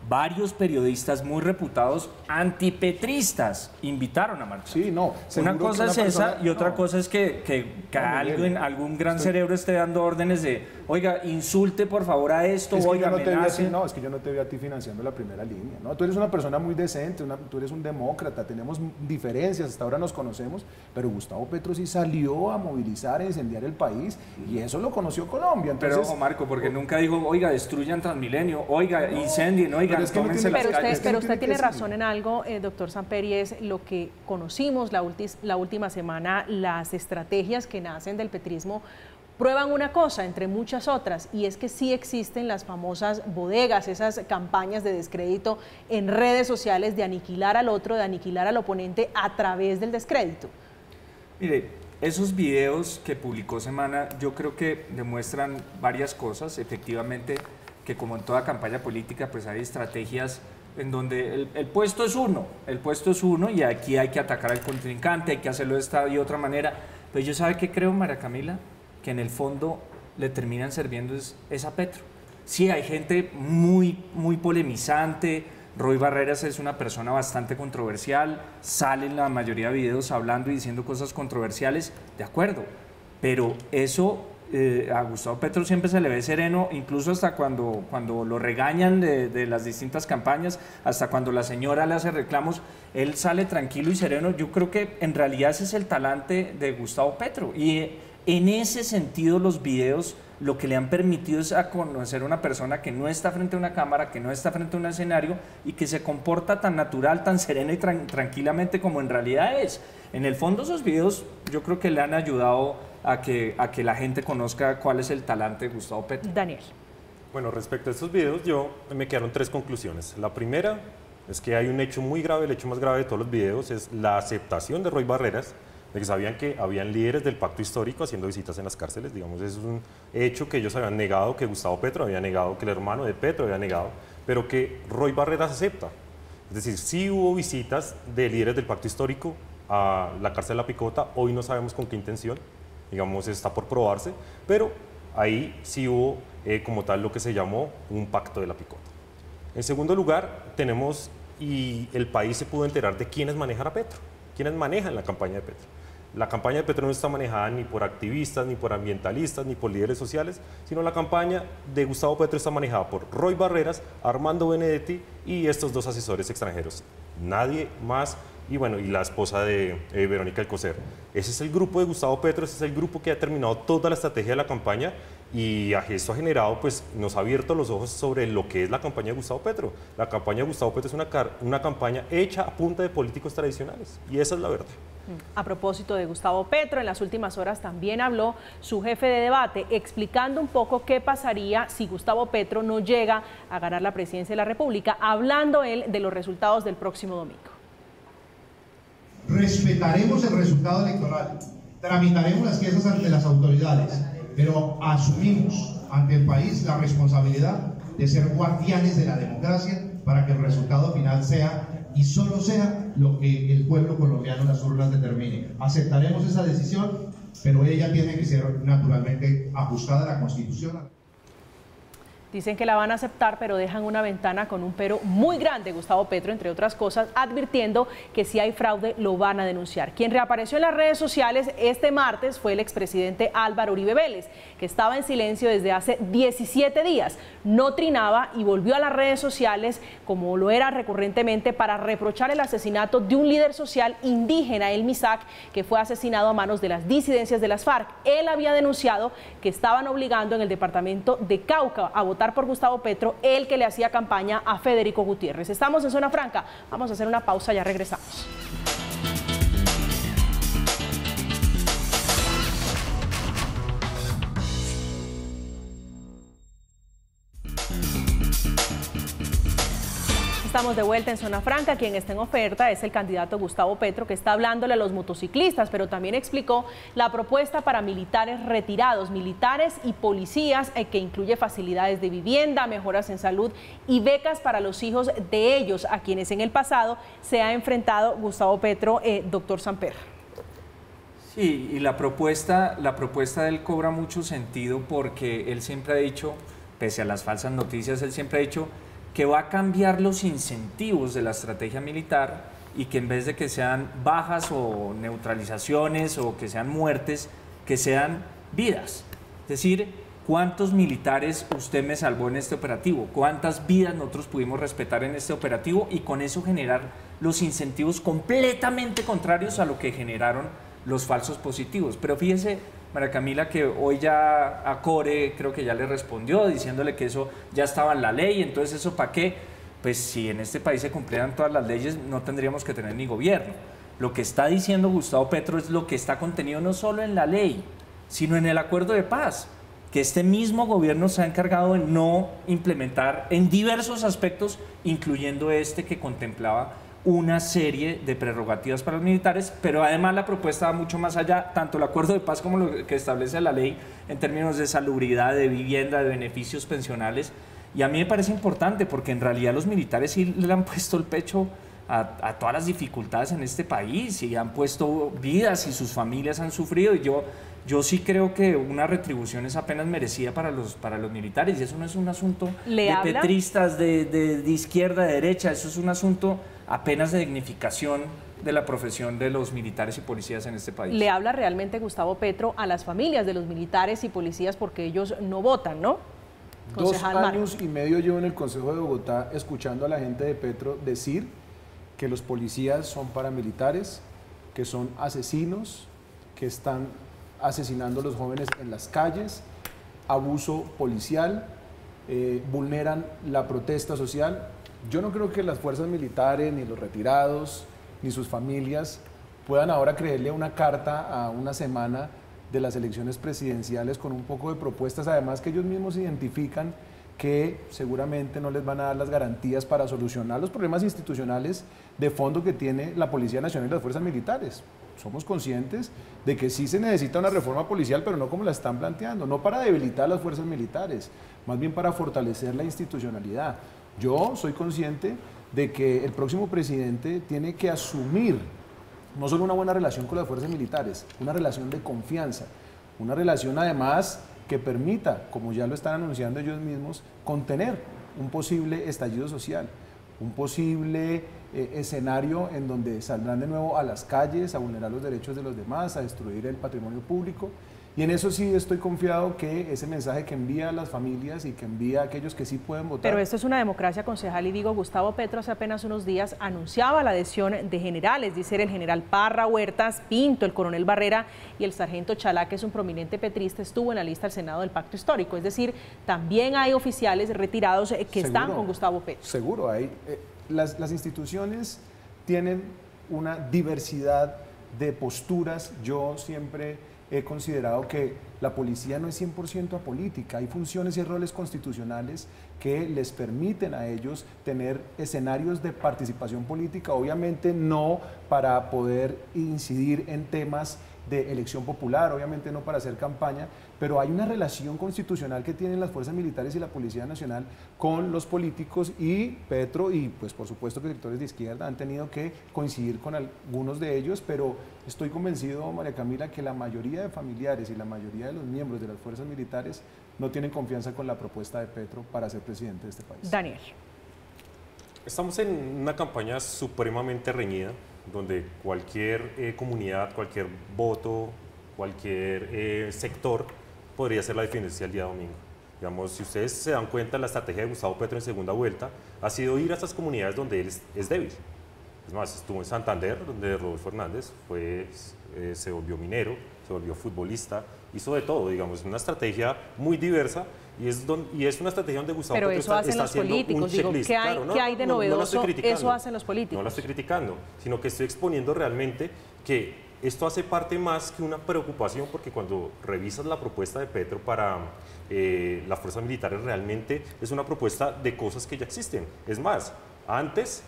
Varios periodistas muy reputados antipetristas invitaron a marchar. Sí, no. Una cosa es esa y otra cosa es que algún gran cerebro esté dando órdenes de, oiga, insulte por favor a esto, oiga, amenace. No, es que yo no te veo a ti financiando la primera línea, ¿no? Tú eres una persona muy decente, tú eres un demócrata, tenemos diferencias, hasta ahora nos conocemos, pero Gustavo Petro sí salió a movilizar, a incendiar el país, y eso lo conoció Colombia. Entonces, pero, ojo, Marco, porque nunca dijo, oiga, destruyan Transmilenio, oiga, incendien, oiga, pero usted tiene razón en algo, doctor Samper, y es lo que conocimos la última semana, las estrategias que nacen del petrismo prueban una cosa entre muchas otras, y es que sí existen las famosas bodegas, esas campañas de descrédito en redes sociales de aniquilar al otro, de aniquilar al oponente a través del descrédito. Mire, esos videos que publicó Semana yo creo que demuestran varias cosas, efectivamente, que como en toda campaña política pues hay estrategias en donde el puesto es uno y aquí hay que atacar al contrincante, hay que hacerlo de esta y otra manera, pero yo sabe que creo, María Camila, que en el fondo le terminan sirviendo es a Petro. Sí, hay gente muy polemizante, Roy Barreras es una persona bastante controversial, sale en la mayoría de videos hablando y diciendo cosas controversiales, de acuerdo, pero eso a Gustavo Petro siempre se le ve sereno, incluso hasta cuando lo regañan de las distintas campañas, hasta cuando la señora le hace reclamos, él sale tranquilo y sereno. Yo creo que en realidad ese es el talante de Gustavo Petro, y en ese sentido los videos lo que le han permitido es a conocer a una persona que no está frente a una cámara, que no está frente a un escenario y que se comporta tan natural, tan serena y tranquilamente como en realidad es. En el fondo esos videos yo creo que le han ayudado a que la gente conozca cuál es el talante de Gustavo Petro. Daniel. Bueno, respecto a estos videos, me quedaron 3 conclusiones. La primera es que hay un hecho muy grave, el hecho más grave de todos los videos es la aceptación de Roy Barreras, de que sabían que habían líderes del pacto histórico haciendo visitas en las cárceles. Digamos, es un hecho que ellos habían negado, que Gustavo Petro había negado, que el hermano de Petro había negado, pero que Roy Barreras acepta. Es decir, sí hubo visitas de líderes del pacto histórico a la cárcel de La Picota, hoy no sabemos con qué intención, digamos, está por probarse, pero ahí sí hubo como tal lo que se llamó un pacto de La Picota. En segundo lugar, tenemos, y el país se pudo enterar de quiénes manejan a Petro, quiénes manejan la campaña de Petro. La campaña de Petro no está manejada ni por activistas, ni por ambientalistas, ni por líderes sociales, sino la campaña de Gustavo Petro está manejada por Roy Barreras, Armando Benedetti y estos 2 asesores extranjeros. Nadie más, y bueno, y la esposa de Verónica Alcocer. Ese es el grupo de Gustavo Petro, ese es el grupo que ha terminado toda la estrategia de la campaña, y esto ha generado, pues nos ha abierto los ojos sobre lo que es la campaña de Gustavo Petro. La campaña de Gustavo Petro es una campaña hecha a punta de políticos tradicionales, y esa es la verdad. A propósito de Gustavo Petro, en las últimas horas también habló su jefe de debate, explicando un poco qué pasaría si Gustavo Petro no llega a ganar la presidencia de la República, hablando él de los resultados del próximo domingo. Respetaremos el resultado electoral, tramitaremos las quejas ante las autoridades, pero asumimos ante el país la responsabilidad de ser guardianes de la democracia para que el resultado final sea y solo sea lo que el pueblo colombiano en las urnas determine. Aceptaremos esa decisión, pero ella tiene que ser naturalmente ajustada a la Constitución. Dicen que la van a aceptar, pero dejan una ventana con un pero muy grande, Gustavo Petro, entre otras cosas, advirtiendo que si hay fraude lo van a denunciar. Quien reapareció en las redes sociales este martes fue el expresidente Álvaro Uribe Vélez, que estaba en silencio desde hace 17 días. No trinaba y volvió a las redes sociales, como lo era recurrentemente, para reprochar el asesinato de un líder social indígena, el Misak, que fue asesinado a manos de las disidencias de las FARC. Él había denunciado que estaban obligando en el departamento de Cauca a votar por Gustavo Petro, el que le hacía campaña a Federico Gutiérrez. Estamos en Zona Franca, vamos a hacer una pausa, ya regresamos. Estamos de vuelta en Zona Franca. Quien está en oferta es el candidato Gustavo Petro, que está hablándole a los motociclistas, pero también explicó la propuesta para militares retirados, militares y policías, que incluye facilidades de vivienda, mejoras en salud y becas para los hijos de ellos, a quienes en el pasado se ha enfrentado Gustavo Petro, doctor Samper. Sí, y la propuesta de él cobra mucho sentido, porque él siempre ha dicho, pese a las falsas noticias, él siempre ha dicho que va a cambiar los incentivos de la estrategia militar, y que en vez de que sean bajas o neutralizaciones o que sean muertes, que sean vidas. Es decir, ¿cuántos militares usted me salvó en este operativo? ¿Cuántas vidas nosotros pudimos respetar en este operativo? Y con eso generar los incentivos completamente contrarios a lo que generaron los falsos positivos. Pero fíjese, María Camila, que hoy ya a Core creo que ya le respondió diciéndole que eso ya estaba en la ley. Entonces, ¿eso para qué? Pues si en este país se cumplieran todas las leyes, no tendríamos que tener ni gobierno. Lo que está diciendo Gustavo Petro es lo que está contenido no solo en la ley, sino en el acuerdo de paz, que este mismo gobierno se ha encargado de no implementar en diversos aspectos, incluyendo este que contemplaba una serie de prerrogativas para los militares, pero además la propuesta va mucho más allá, tanto el acuerdo de paz como lo que establece la ley en términos de salubridad, de vivienda, de beneficios pensionales. Y a mí me parece importante, porque en realidad los militares sí le han puesto el pecho a todas las dificultades en este país, y han puesto vidas, y sus familias han sufrido, y yo sí creo que una retribución es apenas merecida para los militares, y eso no es un asunto de petristas, de izquierda, de derecha, eso es un asunto apenas de dignificación de la profesión de los militares y policías en este país. Le habla realmente Gustavo Petro a las familias de los militares y policías porque ellos no votan, ¿no? 2 años y medio llevo en el Consejo de Bogotá escuchando a la gente de Petro decir que los policías son paramilitares, que son asesinos, que están asesinando a los jóvenes en las calles, abuso policial, vulneran la protesta social. Yo no creo que las fuerzas militares, ni los retirados, ni sus familias puedan ahora creerle una carta a una semana de las elecciones presidenciales con un poco de propuestas, además que ellos mismos identifican que seguramente no les van a dar las garantías para solucionar los problemas institucionales de fondo que tiene la Policía Nacional y las fuerzas militares. Somos conscientes de que sí se necesita una reforma policial, pero no como la están planteando, no para debilitar las fuerzas militares, más bien para fortalecer la institucionalidad. Yo soy consciente de que el próximo presidente tiene que asumir no solo una buena relación con las fuerzas militares, una relación de confianza, una relación además que permita, como ya lo están anunciando ellos mismos, contener un posible estallido social, un posible escenario en donde saldrán de nuevo a las calles a vulnerar los derechos de los demás, a destruir el patrimonio público. Y en eso sí estoy confiado que ese mensaje que envía a las familias y que envía a aquellos que sí pueden votar. Pero esto es una democracia, concejal, y digo, Gustavo Petro hace apenas unos días anunciaba la adhesión de generales, dice el general Parra, Huertas, Pinto, el coronel Barrera y el sargento Chalá, que es un prominente petrista, estuvo en la lista del Senado del Pacto Histórico. Es decir, también hay oficiales retirados que están con Gustavo Petro. Seguro, hay. Las instituciones tienen una diversidad de posturas. Yo siempre he considerado que la policía no es 100% apolítica, hay funciones y roles constitucionales que les permiten a ellos tener escenarios de participación política, obviamente no para poder incidir en temas de elección popular, obviamente no para hacer campaña, pero hay una relación constitucional que tienen las fuerzas militares y la Policía Nacional con los políticos, y Petro y pues por supuesto que sectores de izquierda han tenido que coincidir con algunos de ellos, pero estoy convencido, María Camila, que la mayoría de familiares y la mayoría de los miembros de las fuerzas militares no tienen confianza con la propuesta de Petro para ser presidente de este país. Daniel. Estamos en una campaña supremamente reñida, donde cualquier comunidad, cualquier voto, cualquier sector podría ser la diferencia el día domingo. Digamos, si ustedes se dan cuenta, la estrategia de Gustavo Petro en segunda vuelta ha sido ir a estas comunidades donde él es débil. Es más, estuvo en Santander, donde Rodolfo Hernández se volvió minero, se volvió futbolista, hizo de todo, digamos, una estrategia muy diversa. Y es una estrategia donde Gustavo Petro está haciendo un checklist. ¿Qué hay de novedoso? Eso hacen los políticos. No la estoy criticando, sino que estoy exponiendo realmente que esto hace parte más que una preocupación, porque cuando revisas la propuesta de Petro para las fuerzas militares, realmente es una propuesta de cosas que ya existen. Es más, antes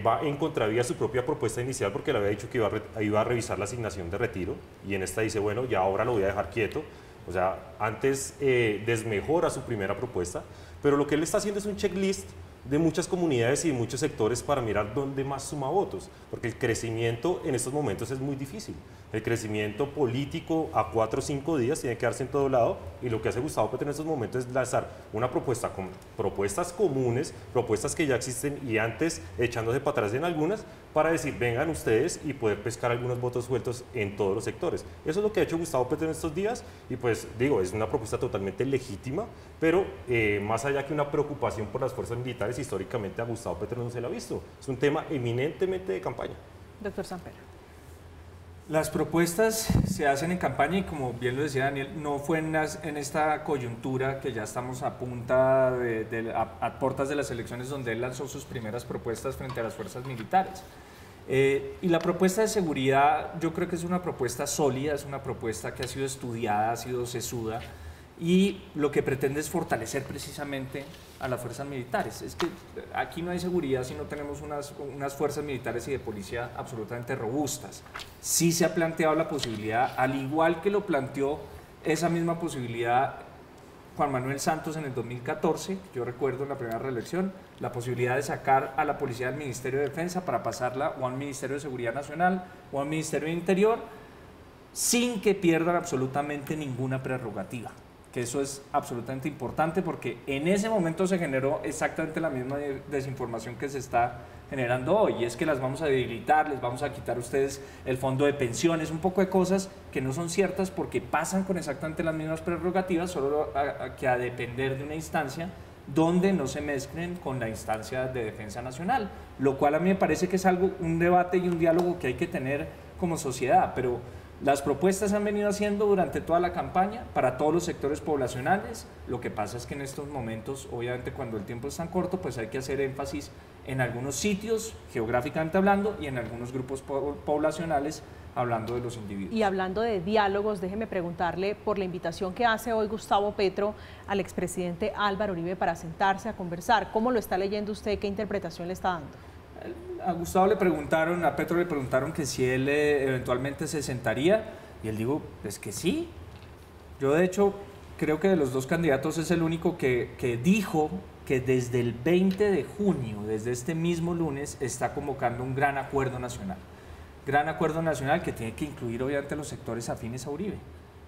va en contravía a su propia propuesta inicial, porque le había dicho que iba a revisar la asignación de retiro, y en esta dice, bueno, ya ahora lo voy a dejar quieto. O sea, antes desmejora su primera propuesta, pero lo que él está haciendo es un checklist de muchas comunidades y de muchos sectores para mirar dónde más suma votos, porque el crecimiento en estos momentos es muy difícil. El crecimiento político a 4 o 5 días tiene que darse en todo lado, y lo que hace Gustavo Petro en estos momentos es lanzar una propuesta con propuestas comunes, propuestas que ya existen, y antes echándose para atrás en algunas, para decir, vengan ustedes, y poder pescar algunos votos sueltos en todos los sectores. Eso es lo que ha hecho Gustavo Petro en estos días, y pues digo, es una propuesta totalmente legítima, pero más allá que una preocupación por las fuerzas militares, históricamente a Gustavo Petro no se le ha visto. Es un tema eminentemente de campaña. Doctor Samper. Las propuestas se hacen en campaña, y como bien lo decía Daniel, no fue en esta coyuntura que ya estamos a punta a puertas de las elecciones, donde él lanzó sus primeras propuestas frente a las fuerzas militares. Y la propuesta de seguridad, yo creo que es una propuesta sólida, es una propuesta que ha sido estudiada, ha sido sesuda, y lo que pretende es fortalecer precisamente a las fuerzas militares. Es que aquí no hay seguridad si no tenemos unas fuerzas militares y de policía absolutamente robustas. Sí se ha planteado la posibilidad, al igual que lo planteó esa misma posibilidad Juan Manuel Santos en el 2014, yo recuerdo en la primera reelección, la posibilidad de sacar a la policía del Ministerio de Defensa para pasarla o al Ministerio de Seguridad Nacional o al Ministerio de Interior, sin que pierdan absolutamente ninguna prerrogativa. Que eso es absolutamente importante, porque en ese momento se generó exactamente la misma desinformación que se está generando hoy, y es que las vamos a debilitar, les vamos a quitar a ustedes el fondo de pensiones, un poco de cosas que no son ciertas porque pasan con exactamente las mismas prerrogativas, solo que a depender de una instancia donde no se mezclen con la instancia de defensa nacional, lo cual a mí me parece que es un debate y un diálogo que hay que tener como sociedad, pero las propuestas se han venido haciendo durante toda la campaña para todos los sectores poblacionales. Lo que pasa es que en estos momentos, obviamente cuando el tiempo es tan corto, pues hay que hacer énfasis en algunos sitios, geográficamente hablando, y en algunos grupos poblacionales, hablando de los individuos. Y hablando de diálogos, déjeme preguntarle por la invitación que hace hoy Gustavo Petro al expresidente Álvaro Uribe para sentarse a conversar. ¿Cómo lo está leyendo usted? ¿Qué interpretación le está dando? A Gustavo a Petro le preguntaron que si él eventualmente se sentaría, y él dijo, pues que sí. Yo de hecho creo que de los dos candidatos es el único que dijo que desde el 20 de junio, desde este mismo lunes, está convocando un gran acuerdo nacional. Gran acuerdo nacional que tiene que incluir obviamente los sectores afines a Uribe,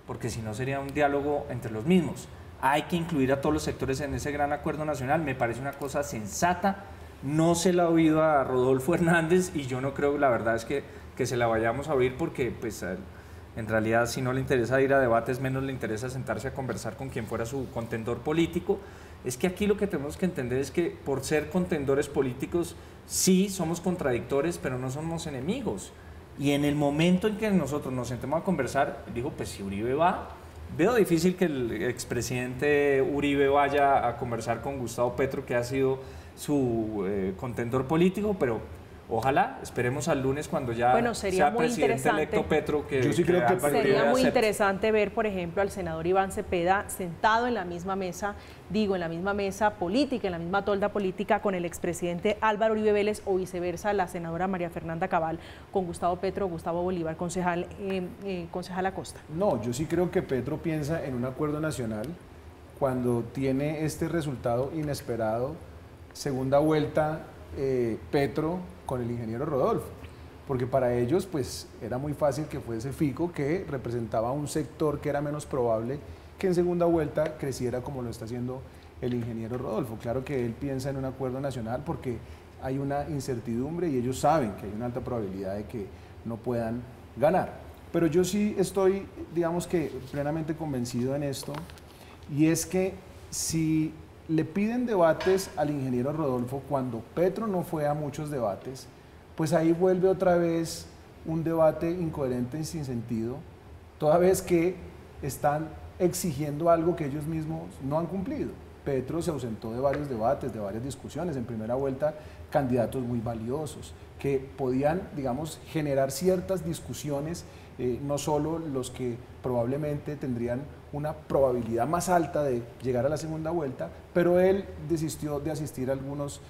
porque si no sería un diálogo entre los mismos. Hay que incluir a todos los sectores en ese gran acuerdo nacional, me parece una cosa sensata. No se la ha oído a Rodolfo Hernández y yo no creo, la verdad es que se la vayamos a oír porque pues en realidad si no le interesa ir a debates, menos le interesa sentarse a conversar con quien fuera su contendor político. Es que aquí lo que tenemos que entender es que por ser contendores políticos sí somos contradictores, pero no somos enemigos. Y en el momento en que nosotros nos sentemos a conversar, digo, pues si Uribe va, veo difícil que el expresidente Uribe vaya a conversar con Gustavo Petro, que ha sido su contendor político, pero ojalá, esperemos al lunes cuando ya sea presidente electo Petro. Yo sí creo que sería muy interesante ver, por ejemplo, al senador Iván Cepeda sentado en la misma mesa, en la misma mesa política, en la misma tolda política con el expresidente Álvaro Uribe Vélez o viceversa, la senadora María Fernanda Cabal con Gustavo Petro, Gustavo Bolívar, concejal Acosta. No, yo sí creo que Petro piensa en un acuerdo nacional cuando tiene este resultado inesperado, segunda vuelta Petro con el ingeniero Rodolfo, porque para ellos pues era muy fácil que fuese Fico, que representaba un sector que era menos probable que en segunda vuelta creciera como lo está haciendo el ingeniero Rodolfo. Claro que él piensa en un acuerdo nacional porque hay una incertidumbre y ellos saben que hay una alta probabilidad de que no puedan ganar. Pero yo sí estoy, digamos que plenamente convencido en esto, y es que si le piden debates al ingeniero Rodolfo cuando Petro no fue a muchos debates, pues ahí vuelve otra vez un debate incoherente y sin sentido, toda vez que están exigiendo algo que ellos mismos no han cumplido. Petro se ausentó de varios debates, de varias discusiones, en primera vuelta candidatos muy valiosos, que podían, digamos, generar ciertas discusiones, no solo los que probablemente tendrían una probabilidad más alta de llegar a la segunda vuelta, pero él desistió de asistir a algunos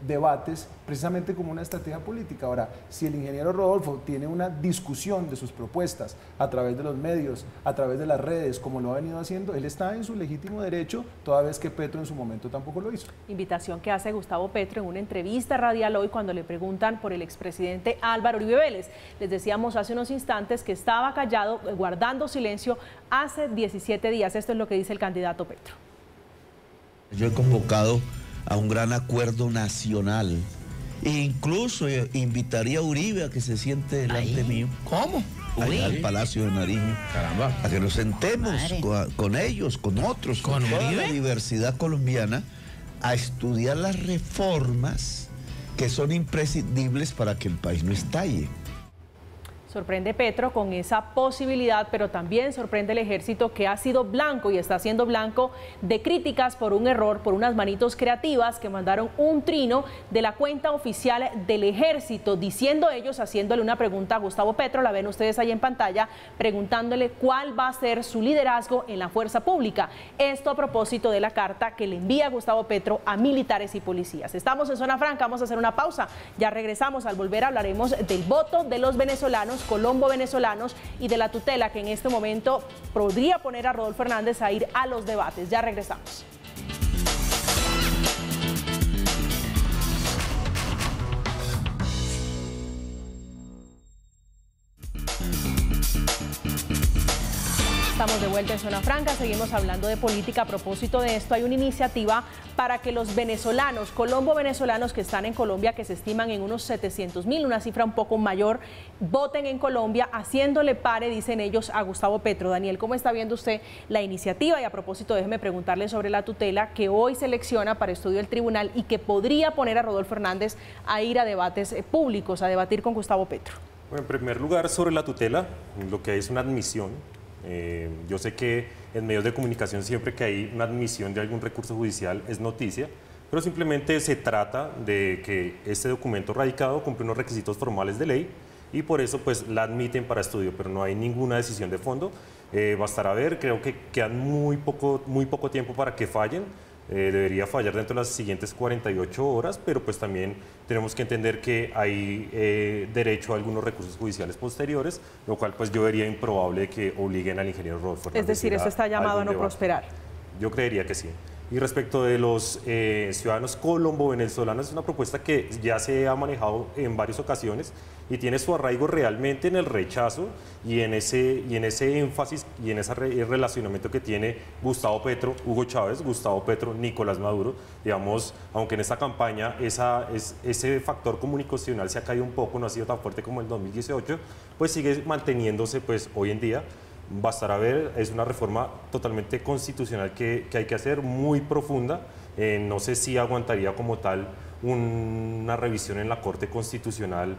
debates precisamente como una estrategia política. Ahora, si el ingeniero Rodolfo tiene una discusión de sus propuestas a través de los medios, a través de las redes, como lo ha venido haciendo, él está en su legítimo derecho, toda vez que Petro en su momento tampoco lo hizo. Invitación que hace Gustavo Petro en una entrevista radial hoy cuando le preguntan por el expresidente Álvaro Uribe Vélez. Les decíamos hace unos instantes que estaba callado, guardando silencio hace 17 días. Esto es lo que dice el candidato Petro. Yo he convocado a un gran acuerdo nacional e incluso invitaría a Uribe a que se siente delante mío. ¿Cómo? Allá al Palacio de Nariño. Caramba. A que nos sentemos con ellos, con otros, con toda la diversidad colombiana, a estudiar las reformas que son imprescindibles para que el país no estalle. Sorprende Petro con esa posibilidad, pero también sorprende el ejército, que ha sido blanco y está siendo blanco de críticas por un error, por unas manitos creativas que mandaron un trino de la cuenta oficial del ejército, diciendo ellos, haciéndole una pregunta a Gustavo Petro, la ven ustedes ahí en pantalla, preguntándole cuál va a ser su liderazgo en la fuerza pública. Esto a propósito de la carta que le envía Gustavo Petro a militares y policías. Estamos en Zona Franca, vamos a hacer una pausa. Ya regresamos. Al volver hablaremos del voto de los venezolanos, colombo-venezolanos, y de la tutela que en este momento podría poner a Rodolfo Hernández a ir a los debates. Ya regresamos. Estamos de vuelta en Zona Franca, seguimos hablando de política. A propósito de esto, hay una iniciativa para que los venezolanos, colombo-venezolanos que están en Colombia, que se estiman en unos 700.000, una cifra un poco mayor, voten en Colombia, haciéndole pare, dicen ellos, a Gustavo Petro. Daniel, ¿cómo está viendo usted la iniciativa? Y a propósito, déjeme preguntarle sobre la tutela que hoy selecciona para estudio el tribunal y que podría poner a Rodolfo Hernández a ir a debates públicos, a debatir con Gustavo Petro. Bueno, en primer lugar, sobre la tutela, lo que hay es una admisión. Yo sé que en medios de comunicación siempre que hay una admisión de algún recurso judicial es noticia, pero simplemente se trata de que este documento radicado cumple unos requisitos formales de ley y por eso pues la admiten para estudio, pero no hay ninguna decisión de fondo. Bastará ver, creo que quedan muy poco tiempo para que fallen. Debería fallar dentro de las siguientes 48 horas, pero pues también tenemos que entender que hay derecho a algunos recursos judiciales posteriores, lo cual pues yo vería improbable que obliguen al ingeniero Rodolfo Hernández. Es decir, eso está llamado a no prosperar. Yo creería que sí. Y respecto de los ciudadanos colombo-venezolanos, es una propuesta que ya se ha manejado en varias ocasiones y tiene su arraigo realmente en el rechazo y en ese énfasis y en ese relacionamiento que tiene Gustavo Petro, Hugo Chávez, Gustavo Petro, Nicolás Maduro. Digamos, aunque en esta campaña ese factor comunicacional se ha caído un poco, no ha sido tan fuerte como en 2018, pues sigue manteniéndose pues hoy en día. Bastará ver, es una reforma totalmente constitucional que hay que hacer, muy profunda. No sé si aguantaría como tal una revisión en la Corte Constitucional,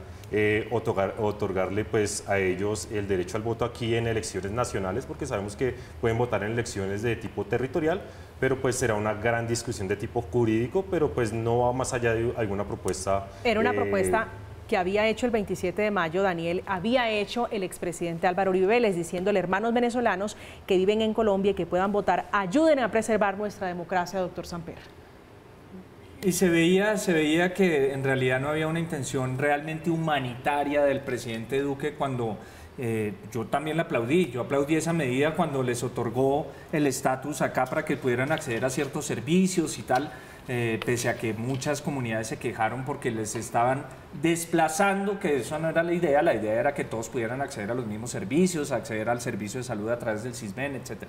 otorgarle pues a ellos el derecho al voto aquí en elecciones nacionales, porque sabemos que pueden votar en elecciones de tipo territorial, pero pues será una gran discusión de tipo jurídico, pero pues no va más allá de alguna propuesta. Era una propuesta que había hecho el 27 de mayo, Daniel, había hecho el expresidente Álvaro Uribe Vélez, diciéndole, hermanos venezolanos que viven en Colombia y que puedan votar, ayuden a preservar nuestra democracia, doctor Samper. Y se veía que en realidad no había una intención realmente humanitaria del presidente Duque cuando yo también la aplaudí. Yo aplaudí esa medida cuando les otorgó el estatus acá para que pudieran acceder a ciertos servicios y tal. Pese a que muchas comunidades se quejaron porque les estaban desplazando, que eso no era la idea era que todos pudieran acceder a los mismos servicios, acceder al servicio de salud a través del CISBEN, etc.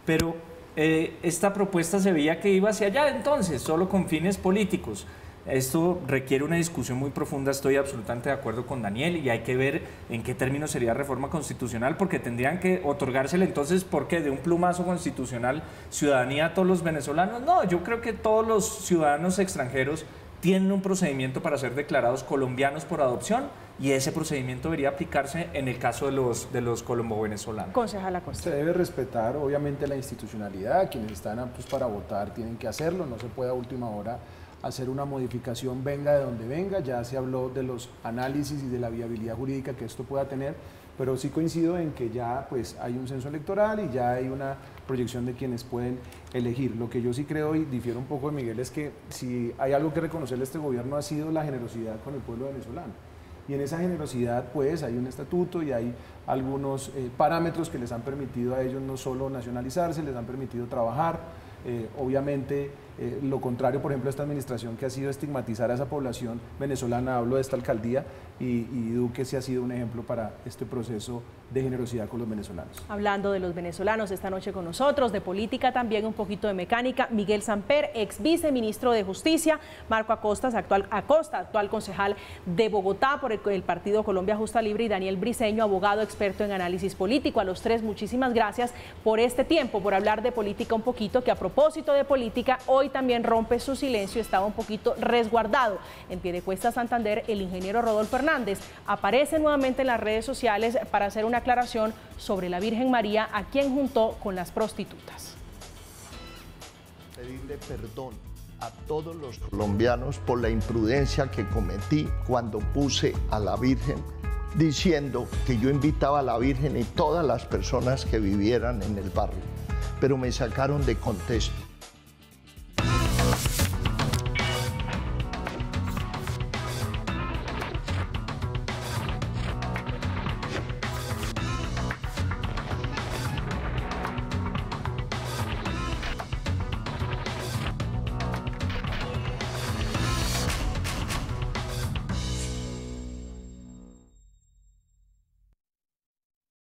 Pero esta propuesta se veía que iba hacia allá entonces, solo con fines políticos. Esto requiere una discusión muy profunda, estoy absolutamente de acuerdo con Daniel, y hay que ver en qué términos sería reforma constitucional, porque tendrían que otorgársele entonces, ¿por qué? ¿De un plumazo constitucional ciudadanía a todos los venezolanos? No, yo creo que todos los ciudadanos extranjeros tienen un procedimiento para ser declarados colombianos por adopción, y ese procedimiento debería aplicarse en el caso de los colombo-venezolanos. Concejal Acosta. Se debe respetar obviamente la institucionalidad, quienes están aptos para votar tienen que hacerlo, no se puede a última hora hacer una modificación venga de donde venga. Ya se habló de los análisis y de la viabilidad jurídica que esto pueda tener, pero sí coincido en que ya pues hay un censo electoral y ya hay una proyección de quienes pueden elegir. Lo que yo sí creo y difiero un poco de Miguel es que si hay algo que reconocerle a este gobierno ha sido la generosidad con el pueblo venezolano. Y en esa generosidad pues hay un estatuto y hay algunos parámetros que les han permitido a ellos no solo nacionalizarse, les han permitido trabajar. Obviamente lo contrario, por ejemplo, a esta administración que ha sido estigmatizar a esa población venezolana, hablo de esta alcaldía, y Duque sí ha sido un ejemplo para este proceso de generosidad con los venezolanos. Hablando de los venezolanos esta noche con nosotros, de política también, un poquito de mecánica, Miguel Samper, ex viceministro de Justicia, Marco Acosta, actual concejal de Bogotá por el Partido Colombia Justa Libre, y Daniel Briceño, abogado experto en análisis político. A los tres, muchísimas gracias por este tiempo, por hablar de política un poquito, que a propósito de política, hoy también rompe su silencio, estaba un poquito resguardado. En Piedecuesta, Santander, el ingeniero Rodolfo Hernández aparece nuevamente en las redes sociales para hacer una aclaración sobre la Virgen María, a quien juntó con las prostitutas. Pedirle perdón a todos los colombianos por la imprudencia que cometí cuando puse a la Virgen, diciendo que yo invitaba a la Virgen y todas las personas que vivieran en el barrio, pero me sacaron de contexto.